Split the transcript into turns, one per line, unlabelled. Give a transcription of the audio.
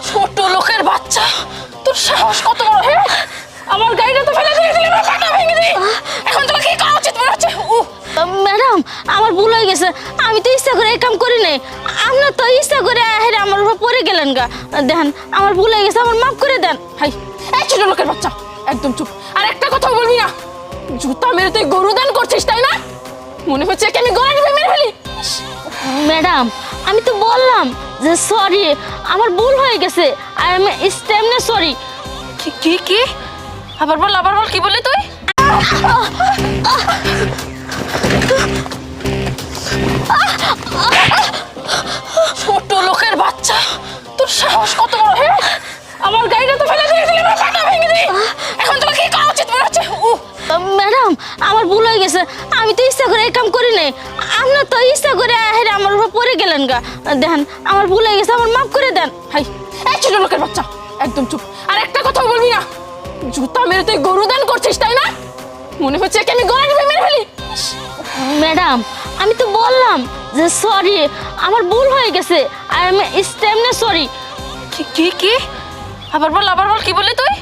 ছোট লোকের বাচ্চা, তোর সাহস কত বড়! হে, আমার গাড়িটা তো ফেলে দিয়েছিলি, আমার পাটা ভেঙে দিই। এখন তোকে কি করা উচিত মনে হচ্ছে?
ম্যাডাম, আমার ভুল হয়ে গেছে। আমি তো ইচ্ছা করে এই কাম করি নাই। আপনার তো ইচ্ছা করে হেরে আমার উপর পড়ে গেলেন গা। দেখেন, আমার ভুল হয়ে গেছে, আমার মাফ করে দেন।
হাই, এই ছোট লোকের বাচ্চা, একদম চুপ। আর একটা কথা বলবি না। জুতা মেরে তুই গরু দান করছিস, তাই না? মনে হচ্ছে কি আমি গলা টিপে মেরে ফেলি?
ম্যাডাম, আমি তো বললাম যে সরি, আমার ভুল হয়ে গেছে। I am extremely sorry.
কি কি কি? আবার বল, আবার বল, কি বললি তুই? ছোট লোকের বাচ্চা, তোর সাহস কত বড়! হে, আমার গাড়িটা তো ফেলে দিয়েছিলি, আমার পাটা ভেঙে দিই। এখন তোকে কি করা উচিত মনে হচ্ছে?
ম্যাডাম, আমার ভুল হয়ে গেছে। আমি তো ইচ্ছা করে এই কাম করি নাই। আপনার তো ইচ্ছা করে হেরে আমার উপর পড়ে গেলেন গা। দেখেন, আমার ভুল হয়ে গেছে, আমার মাফ করে দেন।
হাই, এই ছোট লোকের বাচ্চা, একদম চুপ। আর একটা কথা বলবি না। জুতা মেরে তুই গরু দান করছিস, তাই না? মনে হচ্ছে কি আমি গলা টিপে মেরে ফেলি?
ম্যাডাম, আমি তো বললাম যে সরি, আমার ভুল হয়ে গেছে। I am extremely sorry.
কি কি কি? আবার বল, আবার বল, কি বললি তুই?